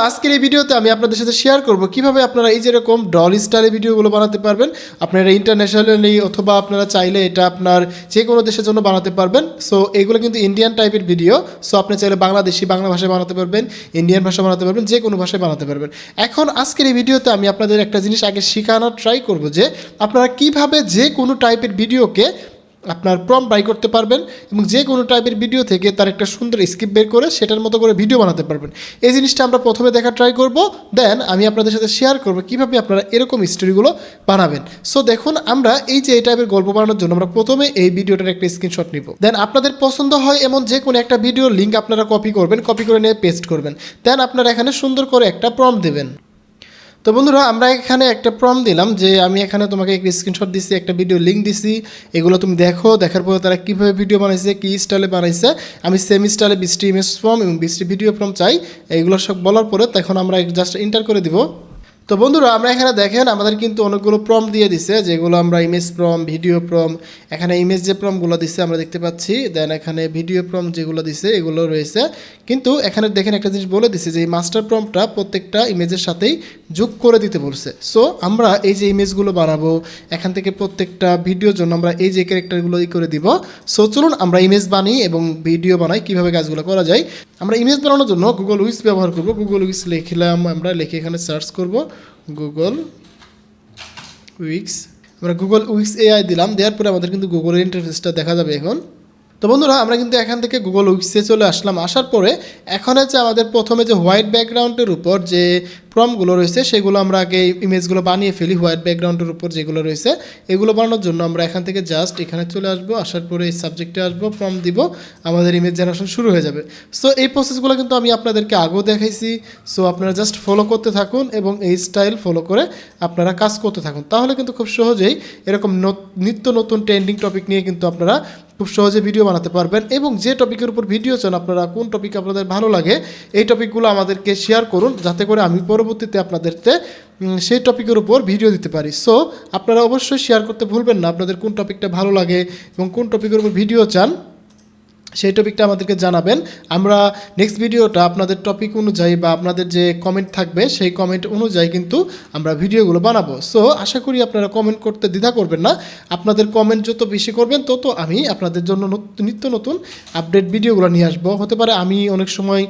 আজকের এই ভিডিওতে আমি আপনাদের সাথে শেয়ার করব কিভাবে আপনারা এই যেরকম ডল স্টাইলে ভিডিওগুলো বানাতে পারবেন। আপনারা ইন্টারন্যাশনালি অথবা আপনারা চাইলে এটা আপনার যে কোনো দেশের জন্য বানাতে পারবেন। সো এগুলো কিন্তু ইন্ডিয়ান টাইপের ভিডিও। সো আপনি চাইলে বাংলাদেশি বাংলা ভাষায় বানাতে পারবেন, ইন্ডিয়ান ভাষা বানাতে পারবেন, যে কোনো ভাষায় বানাতে পারবেন। এখন আজকের এই ভিডিওতে আমি আপনাদের একটা জিনিস আগে শেখানোর ট্রাই করব যে আপনারা কিভাবে যে কোনো টাইপের ভিডিওকে আপনার প্রম্পট বাই করতে পারবেন এবং যে কোনো টাইপের ভিডিও থেকে তার একটা সুন্দর স্ক্রিপ্ট বের করে সেটার মতো করে ভিডিও বানাতে পারবেন। এই জিনিসটা আমরা প্রথমে দেখা ট্রাই করব, দেন আমি আপনাদের সাথে শেয়ার করব কীভাবে আপনারা এরকম স্টোরিগুলো বানাবেন। সো দেখুন, আমরা এই যে এই টাইপের গল্প বানানোর জন্য আমরা প্রথমে এই ভিডিওটার একটা স্ক্রিনশট নিব। দেন আপনাদের পছন্দ হয় এমন যে কোনো একটা ভিডিওর লিঙ্ক আপনারা কপি করবেন, কপি করে নিয়ে পেস্ট করবেন। দেন আপনারা এখানে সুন্দর করে একটা প্রম্পট দেবেন। তো বন্ধুরা, আমরা এখানে একটা প্রম্পট দিলাম যে আমি এখানে তোমাকে একটা স্ক্রিনশট দিছি, একটা ভিডিও লিঙ্ক দিছি, এগুলো তুমি দেখো। দেখার পরে তারা কীভাবে ভিডিও বানাইছে, কী স্টাইলে বানাইছে। আমি সেম স্টাইলে 20টি ইমেজ প্রম্পট এবং 20টি ভিডিও প্রম্পট চাই। এইগুলো সব বলার পরে তখন আমরা জাস্ট এন্টার করে দিব। তো বন্ধুরা, আমরা এখানে দেখেন আমাদের কিন্তু অনেকগুলো প্রম্পট দিয়ে দিছে, যেগুলো আমরা ইমেজ প্রম্পট, ভিডিও প্রম্পট, এখানে ইমেজ যে প্রম্পটগুলো দিছে আমরা দেখতে পাচ্ছি। দেন এখানে ভিডিও প্রম্পট যেগুলো দিছে এগুলো রয়েছে। কিন্তু এখানে দেখেন একটা জিনিস বলে দিছে যে এই মাস্টার প্রম্পটটা প্রত্যেকটা ইমেজের সাথেই যোগ করে দিতে বলছে। সো আমরা এই যে ইমেজগুলো বানাবো এখান থেকে প্রত্যেকটা ভিডিওর জন্য আমরা এই যে ক্যারেক্টারগুলো করে দিব। সো চলুন আমরা ইমেজ বানিয়ে এবং ভিডিও বানাই, কীভাবে কাজগুলো করা যায়। আমরা ইমেজ বানানোর জন্য গুগল উইক্স ব্যবহার করব। গুগল উইক্স লিখলাম, আমরা লিখে এখানে সার্চ করব গুগল উইক্স। আমরা গুগল উইক্স এআই দিলাম, দেওয়ার পরে আমাদের কিন্তু গুগলের ইন্টারফেসটা দেখা যাবে এখন। তো বন্ধুরা, আমরা কিন্তু এখান থেকে গুগল উইক্সে চলে আসলাম। আসার পরে এখন হচ্ছে আমাদের প্রথমে যে হোয়াইট ব্যাকগ্রাউন্ডের উপর যে প্রম্পটগুলো রয়েছে সেগুলো আমরা আগে ইমেজগুলো বানিয়ে ফেলি। হোয়াইট ব্যাকগ্রাউন্ডের উপর যেগুলো রয়েছে এগুলো বানানোর জন্য আমরা এখান থেকে জাস্ট এখানে চলে আসবো। আসার পরে এই সাবজেক্টে আসবো, প্রম্পট দিব, আমাদের ইমেজ জেনারেশন শুরু হয়ে যাবে। সো এই প্রসেসগুলো কিন্তু আমি আপনাদেরকে আগেও দেখাইছি। সো আপনারা জাস্ট ফলো করতে থাকুন এবং এই স্টাইল ফলো করে আপনারা কাজ করতে থাকুন, তাহলে কিন্তু খুব সহজেই এরকম নিত্য নতুন ট্রেন্ডিং টপিক নিয়ে কিন্তু আপনারা খুব সহজে ভিডিও বানাতে পারবেন। এবং যে টপিকের উপর ভিডিও চান আপনারা, কোন টপিক আপনাদের ভালো লাগে এই টপিকগুলো আমাদেরকে শেয়ার করুন, যাতে করে আমি পরবর্তীতে আপনাদেরকে সেই টপিকের উপর ভিডিও দিতে পারি। সো আপনারা অবশ্যই শেয়ার করতে ভুলবেন না আপনাদের কোন টপিকটা ভালো লাগে এবং কোন টপিকের উপর ভিডিও চান, সেই টপিকটা আমাদেরকে জানাবেন। আমরা নেক্সট ভিডিওটা আপনাদের টপিক অনুযায়ী বা আপনাদের যে কমেন্ট থাকবে সেই কমেন্ট অনুযায়ী কিন্তু আমরা ভিডিওগুলো বানাবো। সো আশা করি আপনারা কমেন্ট করতে দ্বিধা করবেন না। আপনাদের কমেন্ট যত বেশি করবেন তত আমি আপনাদের জন্য নিত্য নতুন আপডেট ভিডিওগুলো নিয়ে আসবো। হতে পারে আমি অনেক সময়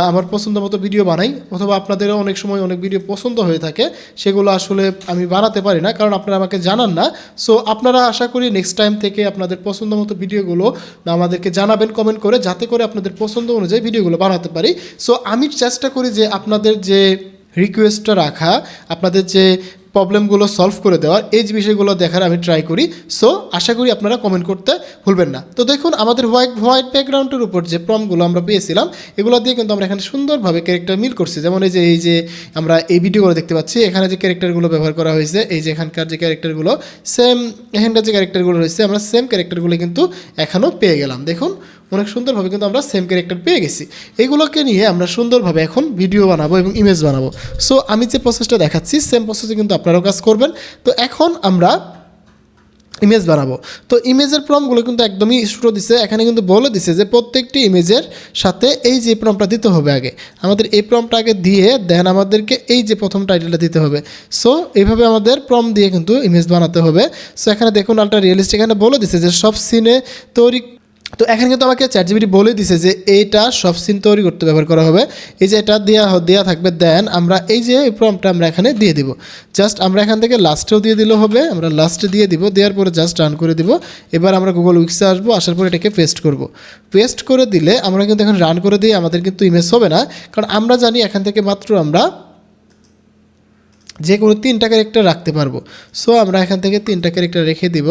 আমার পছন্দ মতো ভিডিও বানাই, অথবা আপনাদেরও অনেক সময় অনেক ভিডিও পছন্দ হয়ে থাকে, সেগুলো আসলে আমি বানাতে পারি না কারণ আপনারা আমাকে জানান না। সো আপনারা আশা করি নেক্সট টাইম থেকে আপনাদের পছন্দ মতো ভিডিওগুলো আমাদেরকে জানাবেন কমেন্ট করে, যাতে করে আপনাদের পছন্দ অনুযায়ী ভিডিওগুলো বানাতে পারি। সো আমি চেষ্টা করি যে আপনাদের যে রিকোয়েস্টটা রাখা, আপনাদের যে প্রবলেমগুলো সলভ করে দেওয়ার, এই বিষয়গুলো দেখার আমি ট্রাই করি। সো আশা করি আপনারা কমেন্ট করতে ভুলবেন না। তো দেখুন, আমাদের হোয়াইট ব্যাকগ্রাউন্ডের উপর যে প্রম্পটগুলো আমরা পেয়েছিলাম এগুলো দিয়ে কিন্তু আমরা এখানে সুন্দরভাবে ক্যারেক্টার মিল করছি। যেমন এই যে আমরা এই ভিডিওগুলো দেখতে পাচ্ছি, এখানে যে ক্যারেক্টারগুলো ব্যবহার করা হয়েছে, এই যে এখানকার যে ক্যারেক্টারগুলো সেম, এখানকার যে ক্যারেক্টারগুলো রয়েছে আমরা সেম ক্যারেক্টারগুলো কিন্তু এখনও পেয়ে গেলাম। দেখুন, অনেক সুন্দরভাবে কিন্তু আমরা সেম ক্যারেক্টার পেয়ে গেছি। এইগুলোকে নিয়ে আমরা সুন্দরভাবে এখন ভিডিও বানাবো এবং ইমেজ বানাবো। সো আমি যে প্রসেসটা দেখাচ্ছি সেম প্রসেসে কিন্তু আপনারাও কাজ করবেন। তো এখন আমরা ইমেজ বানাবো। তো ইমেজের প্রম্পটগুলো কিন্তু একদমই ছোটো দিছে। এখানে কিন্তু বলে দিছে যে প্রত্যেকটি ইমেজের সাথে এই যে প্রম্পটটা দিতে হবে আগে, আমাদের এই প্রম্পটটা আগে দিয়ে দেন আমাদেরকে এই যে প্রথম টাইটেলটা দিতে হবে। সো এইভাবে আমাদের প্রম্পট দিয়ে কিন্তু ইমেজ বানাতে হবে। সো এখানে দেখুন আলট্রা রিয়েলিস্টিক, এখানে বলে দিছে যে সব সিনে তৈরি। তো এখানে কিন্তু আমাকে চ্যাটজিপিটি বলে দিছে যে এইটা সব সিন তৈরি করতে ব্যবহার করা হবে, এই যে এটা দেওয়া থাকবে। দেন আমরা এই যে প্রম্পটটা আমরা এখানে দিয়ে দিব। জাস্ট আমরা এখান থেকে লাস্টেও দিয়ে দিলেও হবে, আমরা লাস্টে দিয়ে দিব, দেওয়ার পরে জাস্ট রান করে দিব। এবার আমরা গুগল উইক্সে আসবো, আসার পরে এটাকে পেস্ট করব। পেস্ট করে দিলে আমরা কিন্তু এখন রান করে দিই, আমাদের কিন্তু ইমেজ হবে না, কারণ আমরা জানি এখান থেকে মাত্র আমরা যে কোনো 3টা ক্যারেক্টার রাখতে পারবো। সো আমরা এখান থেকে 3টা ক্যারেক্টার রেখে দিব।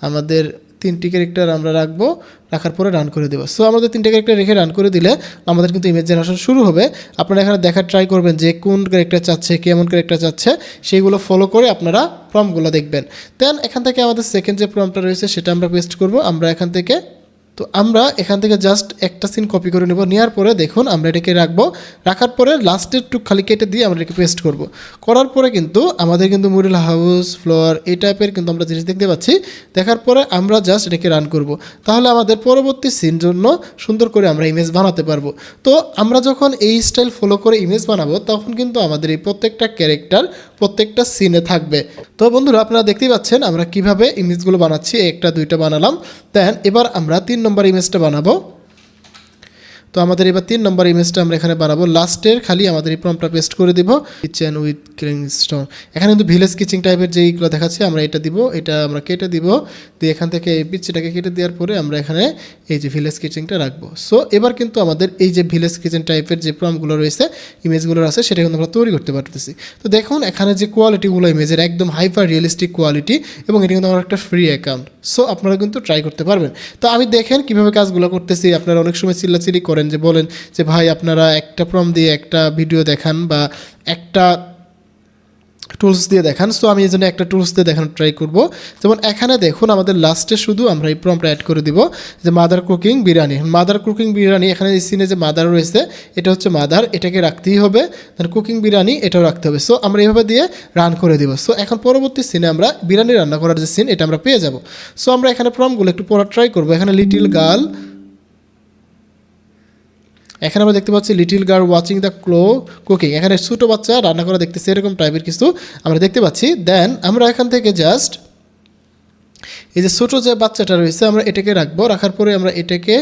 আমাদের 3টি ক্যারেক্টার আমরা রাখবো, রাখার পরে রান করে দেবো। সো আমাদের 3টে ক্যারেক্টার রেখে রান করে দিলে আমাদের কিন্তু ইমেজ জেনারেশন শুরু হবে। আপনারা এখানে দেখার ট্রাই করবেন যে কোন ক্যারেক্টার চাচ্ছে, কেমন ক্যারেক্টার চাচ্ছে, সেইগুলো ফলো করে আপনারা প্রম্পটগুলো দেখবেন। দেন এখান থেকে আমাদের সেকেন্ড যে প্রম্পটটা রয়েছে সেটা আমরা পেস্ট করব। আমরা এখান থেকে তো আমরা এখান থেকে জাস্ট একটা সিন কপি করে নেব, নেওয়ার পরে দেখুন আমরা এটাকে রাখবো, রাখার পরে লাস্টের টুক খালি কেটে দিয়ে আমরা এটাকে পেস্ট করব। করার পরে কিন্তু আমাদের কিন্তু মডেল হাউস ফ্লোর এই টাইপের কিন্তু আমরা জিনিস দেখতে পাচ্ছি। দেখার পরে আমরা জাস্ট এটাকে রান করব, তাহলে আমাদের পরবর্তী সিন জন্য সুন্দর করে আমরা ইমেজ বানাতে পারবো। তো আমরা যখন এই স্টাইল ফলো করে ইমেজ বানাবো তখন কিন্তু আমাদের এই প্রত্যেকটা ক্যারেক্টার প্রত্যেকটা সিনে থাকবে। তো বন্ধুরা আপনারা দেখতেই পাচ্ছেন আমরা কিভাবে ইমেজগুলো বানাচ্ছি, একটা দুইটা বানালাম। দেন এবার আমরা 3 নম্বর ইমেজটা বানাবো। তো আমাদের এবার 3 নম্বর ইমেজটা আমরা এখানে বানাবো। লাস্টের খালি আমাদের এই প্রম্পটটা পেস্ট করে দিব, কিচেন উইথ কিংস্টোন। এখানে কিন্তু ভিলেজ কিচেন টাইপের যেইগুলো দেখাচ্ছে আমরা এটা দিব, এটা আমরা কেটে দিব, দিয়ে এখান থেকে এই পিচ্ছিটাকে কেটে দেওয়ার পরে আমরা এখানে এই যে ভিলেজ কিচেনটা রাখবো। সো এবার কিন্তু আমাদের এই যে ভিলেজ কিচেন টাইপের যে প্রম্পটগুলো রয়েছে ইমেজগুলো আছে সেটা কিন্তু আমরা তৈরি করতে পারতেছি। তো দেখুন এখানে যে কোয়ালিটিগুলো ইমেজের একদম হাইপার রিয়েলিস্টিক কোয়ালিটি, এবং এটা কিন্তু আমার একটা ফ্রি অ্যাকাউন্ট। সো আপনারা কিন্তু ট্রাই করতে পারবেন। তো আমি দেখেন কীভাবে কাজগুলো করতেছি। আপনারা অনেক সময় চিল্লাচিল্লি করেন যে বলেন যে ভাই আপনারা একটা প্রম্পট দিয়ে একটা ভিডিও দেখান বা একটা টুলস দিয়ে দেখান। সো আমি এই জন্য একটা টুলস দিয়ে দেখানো ট্রাই করব। যেমন এখানে দেখুন আমাদের লাস্টে শুধু আমরা এই প্রম্পটটা অ্যাড করে দিব যে mother cooking biryani. Mother cooking biryani এখানে এই সিনে যে মাদার রয়েছে এটা হচ্ছে মাদার, এটাকে রাখতেই হবে। দেন কুকিং বিরিয়ানি এটাও রাখতে হবে। সো আমরা এইভাবে দিয়ে রান করে দিব। সো এখন পরবর্তী সিনে আমরা বিরিয়ানি রান্না করার যে সিন এটা আমরা পেয়ে যাব। সো আমরা এখানে প্রম্পটগুলো একটু পড়া ট্রাই করব। এখানে লিটিল গার্ল, এখানে আমরা দেখতে পাচ্ছি little girl watching the claw cooking. এখানে ছোটো বাচ্চা রান্না করা দেখতেছি, এরকম টাইপের কিছু আমরা দেখতে পাচ্ছি। দেন আমরা এখান থেকে জাস্ট এই যে ছোটো যে বাচ্চাটা রয়েছে আমরা এটাকে রাখবো, রাখার পরে আমরা এটাকে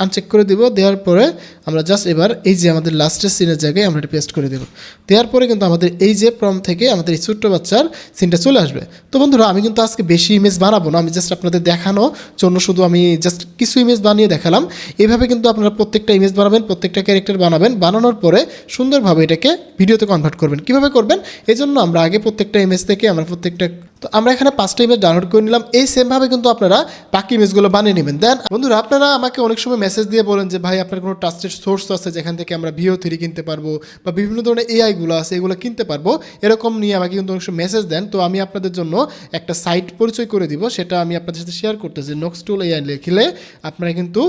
আনচেক করে দিব। দেওয়ার পরে আমরা জাস্ট এবার এই যে আমাদের লাস্টের সিনের জায়গায় আমরা এটা পেস্ট করে দেবো। দেওয়ার পরে কিন্তু আমাদের এই যে প্রম্পট থেকে আমাদের এই ছোট্ট বাচ্চার সিনটা চলে আসবে। তো বন্ধুরা আমি কিন্তু আজকে বেশি ইমেজ বানাবো না, আমি জাস্ট আপনাদের দেখানোর জন্য শুধু আমি জাস্ট কিছু ইমেজ বানিয়ে দেখালাম। এইভাবে কিন্তু আপনারা প্রত্যেকটা ইমেজ বানাবেন, প্রত্যেকটা ক্যারেক্টার বানাবেন, বানানোর পরে সুন্দরভাবে এটাকে ভিডিওতে কনভার্ট করবেন। কীভাবে করবেন এই জন্য আমরা আগে প্রত্যেকটা ইমেজ থেকে আমরা প্রত্যেকটা, তো আমরা এখানে 5টা ইমেজ ডাউনলোড করে নিলাম। এই সেমভাবে কিন্তু আপনারা বাকি ইমেজগুলো বানিয়ে নেবেন। দেন বন্ধুরা আপনারা আমাকে অনেক সময় মেসেজ দিয়ে বলেন যে ভাই আপনার কোনো ট্রাস্টেড সোর্স আছে যেখান থেকে আমরা VO3 কিনতে পারবো বা বিভিন্ন ধরনের এআইগুলো আছে এগুলো কিনতে পারবো, এরকম নিয়ে আমাকে কিন্তু অনেক সময় মেসেজ দেন। তো আমি আপনাদের জন্য একটা সাইট পরিচয় করে দিব, সেটা আমি আপনাদের সাথে শেয়ার করতেছি। নক্সটুল AI লিখলে আপনারা কিন্তু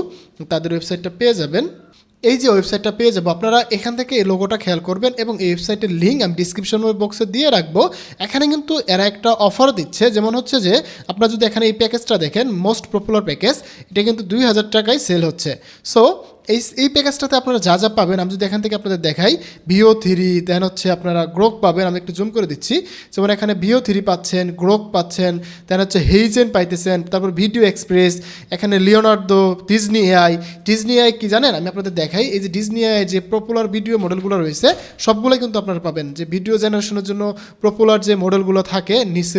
তাদের ওয়েবসাইটটা পেয়ে যাবেন। এই যে ওয়েবসাইটটা পেয়ে যাবো, আপনারা এখান থেকে এই লোগোটা খেয়াল করবেন এবং এই ওয়েবসাইটের লিঙ্ক আমি ডিসক্রিপশন বক্সে দিয়ে রাখবো। এখানে কিন্তু এরা একটা অফার দিচ্ছে, যেমন হচ্ছে যে আপনারা যদি এখানে এই প্যাকেজটা দেখেন মোস্ট পপুলার প্যাকেজ, এটা কিন্তু 2000 টাকায় সেল হচ্ছে। সো এই প্যাকেজটাতে আপনারা যা যা পাবেন আমি যদি এখান থেকে আপনাদের দেখাই, VO3, দেন হচ্ছে আপনারা গ্রোক পাবেন, আমি একটু জুম করে দিচ্ছি। যেমন এখানে VO3 পাচ্ছেন, গ্রোক পাচ্ছেন, দেন হচ্ছে হেইজেন পাইতেছেন, তারপর ভিডিও এক্সপ্রেস, এখানে লিওনার্দো, ডিজনি AI কি জানেন আমি আপনাদের দেখাই। এই যে ডিজনি AI যে পপুলার ভিডিও মডেলগুলো রয়েছে সবগুলোই কিন্তু আপনারা পাবেন। যে ভিডিও জেনারেশনের জন্য পপুলার যে মডেলগুলো থাকে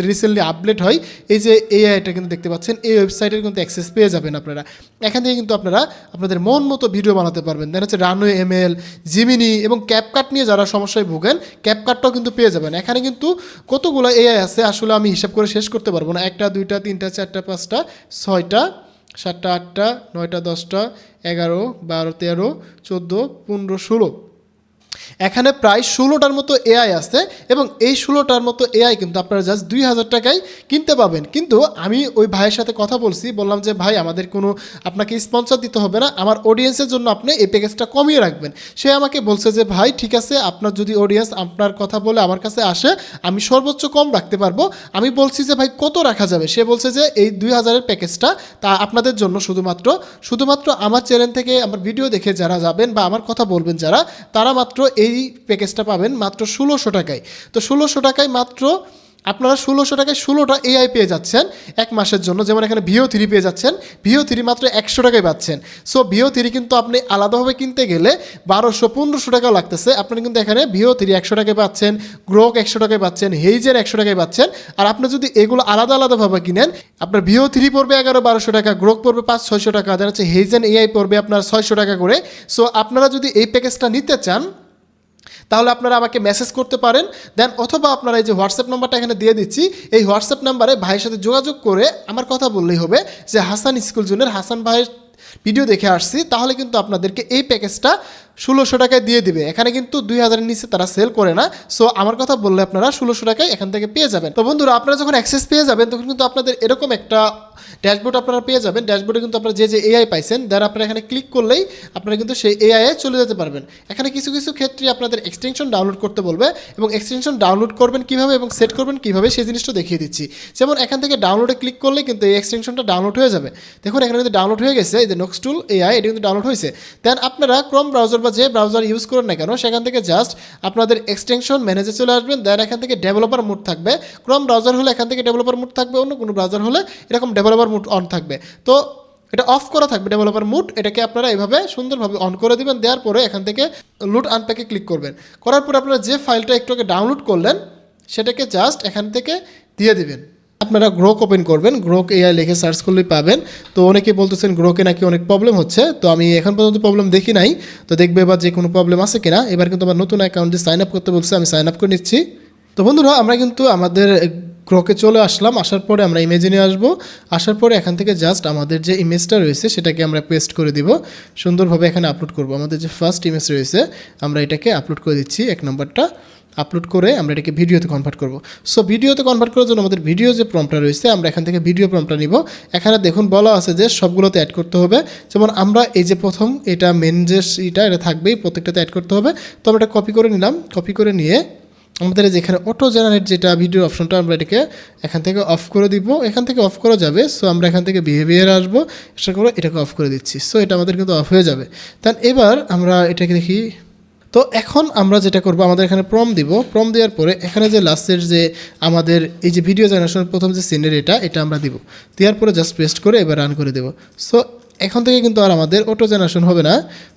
রিসেন্টলি আপডেট হয়, এই যে AI-টা কিন্তু দেখতে পাচ্ছেন, এই ওয়েবসাইটের কিন্তু অ্যাক্সেস পেয়ে যাবেন আপনারা। এখান থেকে কিন্তু আপনারা আপনাদের মন মতো ভিডিও বানাতে পারবেন। দেন হচ্ছে রানওয়ে ML, জিমিনি এবং ক্যাপকাট নিয়ে যারা সমস্যায় ভোগেন ক্যাপকাটটাও কিন্তু পেয়ে যাবেন। এখানে কিন্তু কতগুলো AI আছে আসলে আমি হিসাব করে শেষ করতে পারবো না। 1টা 2টা 3টা 4টা 5টা 6টা 7টা 8টা 9টা 10টা 11 12 13 14 15 16, এখানে প্রায় 16টার মতো AI আছে এবং এই 16টার মতো AI কিন্তু আপনারা জাস্ট 2000 টাকায় কিনতে পাবেন। কিন্তু আমি ওই ভাইয়ের সাথে কথা বলছি, বললাম যে ভাই আমাদের কোনো আপনাকে স্পন্সর দিতে হবে না, আমার অডিয়েন্সের জন্য আপনি এই প্যাকেজটা কমিয়ে রাখবেন। সে আমাকে বলছে যে ভাই ঠিক আছে, আপনার যদি অডিয়েন্স আপনার কথা বলে আমার কাছে আসে আমি সর্বোচ্চ কম রাখতে পারবো। আমি বলছি যে ভাই কত রাখা যাবে, সে বলছে যে এই 2000-এর প্যাকেজটা তা আপনাদের জন্য শুধুমাত্র আমার চ্যানেল থেকে আমার ভিডিও দেখে যারা যাবেন বা আমার কথা বলবেন যারা, তারা মাত্র এই প্যাকেজটা পাবেন মাত্র 1600 টাকায়। তো 1600 টাকায় মাত্র আপনারা 1600 টাকায় 16টা AI পেয়ে যাচ্ছেন এক মাসের জন্য। যেমন এখানে VO3 পেয়ে যাচ্ছেন, VO3 মাত্র 100 টাকায় পাচ্ছেন। সো VO3 কিন্তু আপনি আলাদাভাবে কিনতে গেলে 1200-1500 টাকাও লাগতেছে। আপনারা কিন্তু এখানে VO3 100 টাকায় পাচ্ছেন, গ্রোক 100 টাকায় পাচ্ছেন, হেইজের 100 টাকায় পাচ্ছেন। আর আপনি যদি এগুলো আলাদাভাবে কিনেন আপনার VO3 পড়বে 1100-1200 টাকা, গ্রোক পড়বে 500-600 টাকা, দেন হচ্ছে হেইজেন AI পড়বে আপনার 600 টাকা করে। সো আপনারা যদি এই প্যাকেজটা নিতে চান তাহলে আপনারা আমাকে মেসেজ করতে পারেন। দেন অথবা আপনারা এই যে হোয়াটসঅ্যাপ নাম্বারটা এখানে দিয়ে দিচ্ছি, এই হোয়াটসঅ্যাপ নাম্বারে ভাইয়ের সাথে যোগাযোগ করে আমার কথা বললেই হবে যে হাসান স্কুল জোনের হাসান ভাইয়ের ভিডিও দেখে আসছি, তাহলে কিন্তু আপনাদেরকে এই প্যাকেজটা 1600 টাকায় দিয়ে দিবে। এখানে কিন্তু 2000-এর নিচে তারা সেল করে না। সো আমার কথা বললে আপনারা 1600 টাকায় এখান থেকে পেয়ে যাবেন। তো বন্ধুরা, আপনারা যখন অ্যাক্সেস পেয়ে যাবেন তখন কিন্তু আপনাদের এরকম একটা ড্যাশবোর্ড আপনারা পেয়ে যাবেন। ড্যাশবোর্ডে কিন্তু আপনারা যে এআই পাইছেন, দেন আপনারা এখানে ক্লিক করলেই আপনারা কিন্তু সেই এআইয়ে চলে যেতে পারবেন। এখানে কিছু কিছু ক্ষেত্রে আপনাদের এক্সটেনশন ডাউনলোড করতে বলবে, এবং এক্সটেনশন ডাউনলোড করবেন কীভাবে এবং সেট করবেন কীভাবে সেই জিনিসটা দেখিয়ে দিচ্ছি। যেমন এখান থেকে ডাউনলোডে ক্লিক করলে কিন্তু এই এক্সটেনশনটা ডাউনলোড হয়ে যাবে। দেখুন এখানে কিন্তু ডাউনলোড হয়ে গেছে, এই যে নোক্সটুল এআই, এটা কিন্তু ডাউনলোড হয়েছে। দেন আপনারা ক্রোম ব্রাউজার বা যে ব্রাউজার ইউজ করেন না কেন, সেখান থেকে জাস্ট আপনাদের এক্সটেনশন ম্যানেজে চলে আসবেন। দেন এখান থেকে ডেভেলপার মোড থাকবে। ক্রোম ব্রাউজার হলে এখান থেকে ডেভেলপার মোড থাকবে, অন্য কোনো ব্রাউজার হলে এরকম ডেভেলপার মোড অন থাকবে। তো এটা অফ করা থাকবে ডেভেলপার মোড, এটাকে আপনারা এভাবে সুন্দরভাবে অন করে দেবেন। দেওয়ার পরে এখান থেকে লুট আনপ্যাকে ক্লিক করবেন। করার পরে আপনারা যে ফাইলটা একটু আগে ডাউনলোড করলেন সেটাকে জাস্ট এখান থেকে দিয়ে দিবেন। আপনারা গ্রোক ওপেন করবেন, গ্রোক এআই লিখে সার্চ করলেই পাবেন। তো অনেকেই বলতেছেন গ্রোকে নাকি অনেক প্রবলেম হচ্ছে, তো আমি এখন পর্যন্ত প্রবলেম দেখি নাই। তো দেখবে এবার যে কোনো প্রবলেম আছে কিনা। এবার কিন্তু আমার নতুন অ্যাকাউন্ট দিয়ে সাইন আপ করতে বলছে, আমি সাইন আপ করে নিচ্ছি। তো বন্ধুরা, আমরা কিন্তু আমাদের গ্রোকে চলে আসলাম। আসার পরে আমরা ইমেজে নিয়ে আসবো। আসার পরে এখান থেকে জাস্ট আমাদের যে ইমেজটা রয়েছে সেটাকে আমরা পেস্ট করে দিব, সুন্দরভাবে এখানে আপলোড করব। আমাদের যে ফার্স্ট ইমেজ রয়েছে আমরা এটাকে আপলোড করে দিচ্ছি, 1 নম্বরটা আপলোড করে আমরা এটাকে ভিডিওতে কনভার্ট করব। সো ভিডিওতে কনভার্ট করার জন্য আমাদের ভিডিও যে প্রম্পটটা রয়েছে আমরা এখান থেকে ভিডিও প্রম্পটটা নিব। এখানে দেখুন বলা আছে যে সবগুলোতে অ্যাড করতে হবে। যেমন আমরা এই যে প্রথম এটা মেন যে এটা থাকবেই, প্রত্যেকটাতে অ্যাড করতে হবে। তো আমরা এটা কপি করে নিলাম। কপি করে নিয়ে আমাদের যেখানে অটো জেনারেট যেটা ভিডিও অপশনটা, আমরা এটাকে এখান থেকে অফ করে দিব। এখান থেকে অফ করা যাবে। সো আমরা এখান থেকে বিহেভিয়ার আসবো, সেটা করে এটাকে অফ করে দিচ্ছি। সো এটা আমাদের কিন্তু অফ হয়ে যাবে। তাহলে এবার আমরা এটাকে দেখি। তো এখন আমরা যেটা করব, আমাদের এখানে প্রম দিব। প্রম দেওয়ার পরে এখানে যে লাস্টের যে আমাদের এই যে ভিডিও জেনারেশনের প্রথম যে সিনের এটা আমরা দিব। দেওয়ার পরে জাস্ট পেস্ট করে এবার রান করে দেব। সো এখন থেকে কিন্তু আর আমাদের অটো জেনারেশন হবে না।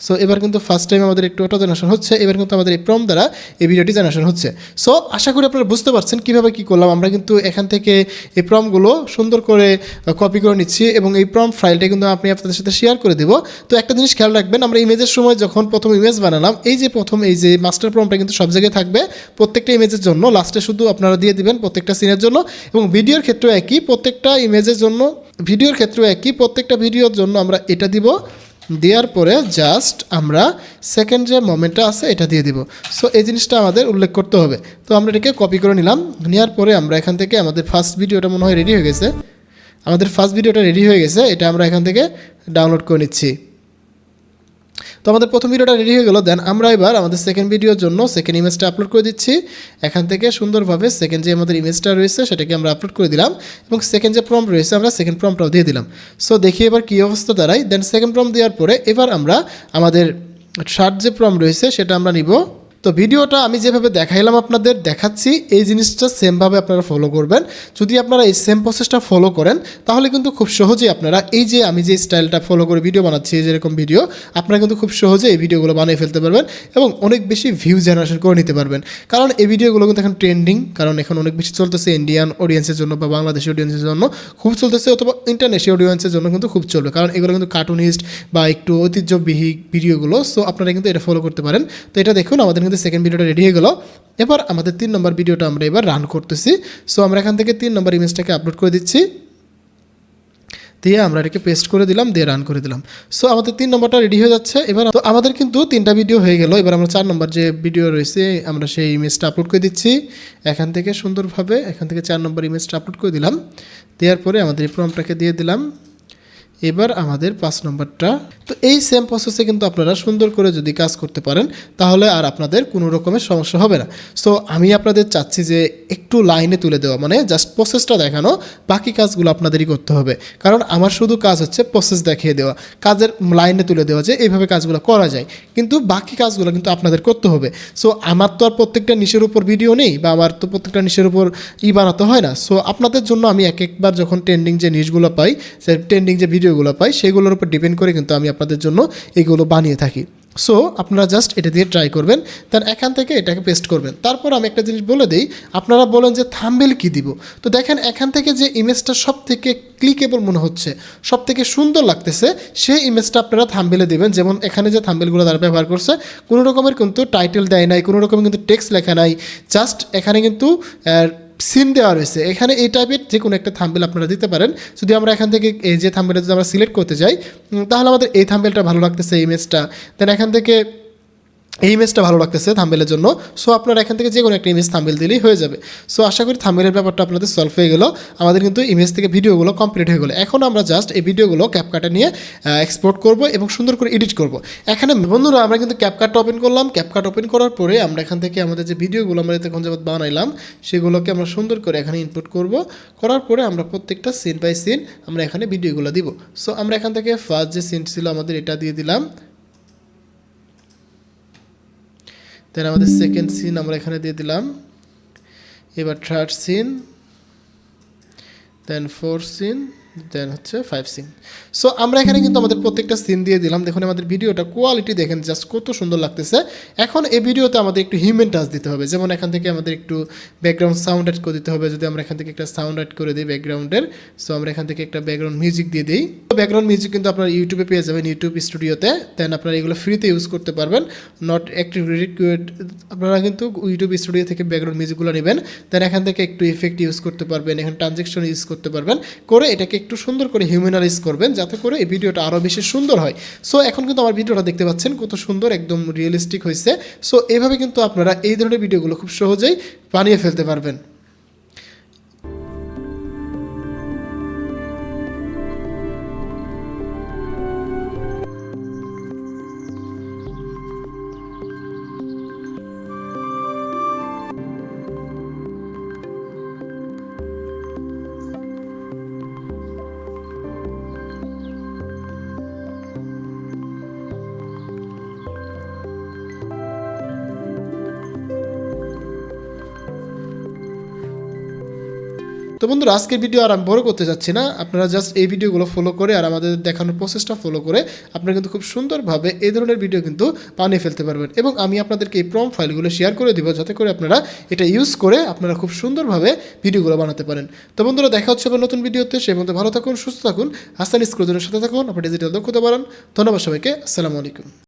সো এবার কিন্তু ফার্স্ট টাইম আমাদের একটু অটো জেনারেশন হচ্ছে। এবার কিন্তু আমাদের এই প্রম দ্বারা এই ভিডিওটি জেনারেশন হচ্ছে। সো আশা করি আপনারা বুঝতে পারছেন কীভাবে কী করলাম। আমরা কিন্তু এখান থেকে এই প্রমগুলো সুন্দর করে কপি করে নিচ্ছি, এবং এই প্রম ফাইলটা কিন্তু আপনি আপনাদের সাথে শেয়ার করে দেবো। তো একটা জিনিস খেয়াল রাখবেন, আমরা ইমেজের সময় যখন প্রথম ইমেজ বানালাম, এই যে প্রথম এই যে মাস্টার প্রমটা কিন্তু সব জায়গায় থাকবে প্রত্যেকটা ইমেজের জন্য। লাস্টে শুধু আপনারা দিয়ে দিবেন প্রত্যেকটা সিনের জন্য, এবং ভিডিওর ক্ষেত্রেও একই, প্রত্যেকটা ইমেজের জন্য, ভিডিওর ক্ষেত্রেও একই, প্রত্যেকটা ভিডিওর জন্য আমরা এটা দিব। দেওয়ার পরে জাস্ট আমরা সেকেন্ড যে মোমেন্টটা আছে এটা দিয়ে দিব। সো এই জিনিসটা আমাদের উল্লেখ করতে হবে। তো আমরা এটাকে কপি করে নিলাম। নেওয়ার পরে আমরা এখান থেকে আমাদের ফার্স্ট ভিডিওটা মনে হয় রেডি হয়ে গেছে। আমাদের ফার্স্ট ভিডিওটা রেডি হয়ে গেছে, এটা আমরা এখান থেকে ডাউনলোড করে নিচ্ছি। তো আমাদের প্রথম ভিডিওটা রেডি হয়ে গেল। দেন আমরা এবার আমাদের সেকেন্ড ভিডিওর জন্য সেকেন্ড ইমেজটা আপলোড করে দিচ্ছি। এখান থেকে সুন্দরভাবে সেকেন্ড যে আমাদের ইমেজটা রয়েছে সেটাকে আমরা আপলোড করে দিলাম, এবং সেকেন্ড যে প্রম্পট রয়েছে আমরা সেকেন্ড প্রম্পটটাও দিয়ে দিলাম। সো দেখি এবার কী অবস্থা দাঁড়ায়। দেন সেকেন্ড প্রম্পট দেওয়ার পরে এবার আমরা আমাদের শার্ট যে প্রম্পট রয়েছে সেটা আমরা নিব। তো ভিডিওটা আমি যেভাবে দেখাইলাম আপনাদের দেখাচ্ছি, এই জিনিসটা সেমভাবে আপনারা ফলো করবেন। যদি আপনারা এই সেম প্রসেসটা ফলো করেন তাহলে কিন্তু খুব সহজেই আপনারা এই যে আমি যে স্টাইলটা ফলো করে ভিডিও বানাচ্ছি, যেরকম ভিডিও, আপনারা কিন্তু খুব সহজে এই ভিডিওগুলো বানিয়ে ফেলতে পারবেন এবং অনেক বেশি ভিউ জেনারেশন করে নিতে পারবেন। কারণ এই ভিডিওগুলো কিন্তু এখন ট্রেন্ডিং, কারণ এখন অনেক বেশি চলতেছে ইন্ডিয়ান অডিয়েন্সের জন্য বা বাংলাদেশি অডিয়েন্সের জন্য খুব চলতেছে, অথবা ইন্টারন্যাশনাল অডিয়েন্সের জন্য কিন্তু খুব চলবে, কারণ এগুলো কিন্তু কার্টুনিস্ট বা একটু ঐতিহ্যবাহী ভিডিওগুলো। সো আপনারা কিন্তু এটা ফলো করতে পারেন। তো এটা দেখুন আমাদের কিন্তু সেকেন্ড ভিডিওটা রেডি হয়ে গেল। এবার আমাদের 3 নম্বর ভিডিওটা আমরা এবার রান করতেছি। সো আমরা এখান থেকে 3 নম্বর ইমেজটাকে আপলোড করে দিচ্ছি, দিয়ে আমরা এটাকে পেস্ট করে দিলাম, দিয়ে রান করে দিলাম। সো আমাদের 3 নম্বরটা রেডি হয়ে যাচ্ছে। এবার তো আমাদের কিন্তু 3টা ভিডিও হয়ে গেল। এবার আমরা 4 নম্বর যে ভিডিও রয়েছে আমরা সেই ইমেজটা আপলোড করে দিচ্ছি। এখান থেকে সুন্দরভাবে এখান থেকে 4 নম্বর ইমেজটা আপলোড করে দিলাম। দেওয়ার পরে আমাদের এই প্রম্পটটাকে দিয়ে দিলাম। এবার আমাদের 5 নম্বরটা। তো এই সেম প্রসেসে কিন্তু আপনারা সুন্দর করে যদি কাজ করতে পারেন তাহলে আর আপনাদের কোনো রকমের সমস্যা হবে না। সো আমি আপনাদের চাচ্ছি যে একটু লাইনে তুলে দেওয়া, মানে জাস্ট প্রসেসটা দেখানো, বাকি কাজগুলো আপনাদেরই করতে হবে। কারণ আমার শুধু কাজ হচ্ছে প্রসেস দেখিয়ে দেওয়া, কাজের লাইনে তুলে দেওয়া যে এইভাবে কাজগুলো করা যায়, কিন্তু বাকি কাজগুলো কিন্তু আপনাদের করতে হবে। সো আমার তো আর প্রত্যেকটা নিশের উপর ভিডিও নেই, বা আমার তো প্রত্যেকটা নিশের উপর বানাতে হয় না। সো আপনাদের জন্য আমি একবার যখন ট্রেন্ডিং যে নিশগুলো পাই, সে ট্রেন্ডিং যে ভিডিওগুলো পাই, সেগুলোর উপর ডিপেন্ড করে কিন্তু আমি আপনাদের জন্য এগুলো বানিয়ে থাকি। সো আপনারা জাস্ট এটা দিয়ে ট্রাই করবেন, তার এখান থেকে এটাকে পেস্ট করবেন। তারপর আমি একটা জিনিস বলে দিই, আপনারা বলেন যে থাম্বনেল কী দিব। তো দেখেন এখান থেকে যে ইমেজটা সব থেকে ক্লিকেবল মনে হচ্ছে, সব থেকে সুন্দর লাগতেছে, সেই ইমেজটা আপনারা থাম্বনেলে দেবেন। যেমন এখানে যে থাম্বনেলগুলো তারা ব্যবহার করছে, কোনো রকমের কিন্তু টাইটেল দেয় নাই, কোনো রকমের কিন্তু টেক্সট লেখা নাই, জাস্ট এখানে কিন্তু সিন দেওয়া রয়েছে। এখানে এই টাইপের যে কোনো একটা থাম্বনেল আপনারা দিতে পারেন। যদি আমরা এখান থেকে এই যে থাম্বনেলটা যদি আমরা সিলেক্ট করতে যাই, তাহলে আমাদের এই থাম্বনেলটা ভালো লাগতেছে, ইমেজটা। দেন এখান থেকে এই ইমেজটা ভালো লাগতেছে থাম্বনেলের জন্য। সো আপনারা এখান থেকে যে কোনো একটা ইমেজ থাম্বনেল দিলেই হয়ে যাবে। সো আশা করি থাম্বনেলের ব্যাপারটা আপনাদের সলভ হয়ে গেল। আমাদের কিন্তু ইমেজ থেকে ভিডিওগুলো কমপ্লিট হয়ে গেলো। এখন আমরা জাস্ট এই ভিডিওগুলো ক্যাপকাটে নিয়ে এক্সপোর্ট করব এবং সুন্দর করে এডিট করব। এখানে বন্ধুরা আমরা কিন্তু ক্যাপকাটটা ওপেন করলাম। ক্যাপকাট ওপেন করার পরে আমরা এখান থেকে আমাদের যে ভিডিওগুলো আমরা এখন যাবত বানাইলাম সেগুলোকে আমরা সুন্দর করে এখানে ইনপুট করব। করার পরে আমরা প্রত্যেকটা সিন বাই সিন আমরা এখানে ভিডিওগুলো দিব। সো আমরা এখান থেকে ফার্স্ট যে সিন ছিল আমাদের এটা দিয়ে দিলাম। দেন আমাদের সেকেন্ড সিন আমরা এখানে দিয়ে দিলাম। এবার থার্ড সিন, দেন ফোর্থ সিন, দেন হচ্ছে 5 সিন। সো আমরা এখানে কিন্তু আমাদের প্রত্যেকটা সিন দিয়ে দিলাম। দেখুন আমাদের ভিডিওটা কোয়ালিটি দেখেন জাস্ট কত সুন্দর লাগতেছে। এখন এই ভিডিওতে আমাদের একটু হিউম্যান টাচ দিতে হবে, যেমন এখান থেকে আমাদের একটু ব্যাকগ্রাউন্ড সাউন্ড অ্যাড করে দিতে হবে। যদি আমরা এখান থেকে একটা সাউন্ড অ্যাড করে দিই ব্যাকগ্রাউন্ডের, সো আমরা এখান থেকে একটা ব্যাকগ্রাউন্ড মিউজিক দিয়ে দিই। ব্যাকগ্রাউন্ড মিউজিক কিন্তু আপনারা ইউটিউবে পেয়ে যাবেন, ইউটিউব স্টুডিওতে। দেন আপনারা এগুলো ফ্রিতে ইউজ করতে পারবেন, নট অ্যাক্টিভ রিকুয়েড। আপনারা কিন্তু ইউটিউব স্টুডিও থেকে ব্যাকগ্রাউন্ড মিউজিকগুলো নেবেন। দেন এখান থেকে একটু ইফেক্ট ইউজ করতে পারবেন, এখানে ট্রানজেকশন ইউজ করতে পারবেন, করে এটাকে একটু সুন্দর করে হিউম্যানালাইজ করবেন যাতে করে এই ভিডিওটা আরও বেশি সুন্দর হয়। সো এখন কিন্তু আমার ভিডিওটা দেখতে পাচ্ছেন কত সুন্দর, একদম রিয়েলিস্টিক হয়েছে। সো এইভাবে কিন্তু আপনারা এই ধরনের ভিডিওগুলো খুব সহজেই বানিয়ে ফেলতে পারবেন। তো বন্ধুরা আজকের ভিডিও আর আমি বড় করতে যাচ্ছি না, আপনারা জাস্ট এই ভিডিওগুলো ফলো করে আর আমাদের দেখানোর প্রসেসটা ফলো করে আপনারা কিন্তু খুব সুন্দরভাবে এই ধরনের ভিডিও কিন্তু বানিয়ে ফেলতে পারবেন। এবং আমি আপনাদেরকে এই প্রম্পট ফাইলগুলো শেয়ার করে দিব যাতে করে আপনারা এটা ইউজ করে আপনারা খুব সুন্দরভাবে ভিডিওগুলো বানাতে পারেন। তো বন্ধুরা দেখা হচ্ছে আবার নতুন ভিডিওতে, সেই মধ্যে ভালো থাকুন, সুস্থ থাকুন, হাসান স্ক্রুজনের সাথে থাকুন, আপনার ডিজিটাল দক্ষতা বাড়ান। ধন্যবাদ সবাইকে, আসসালামু আলাইকুম।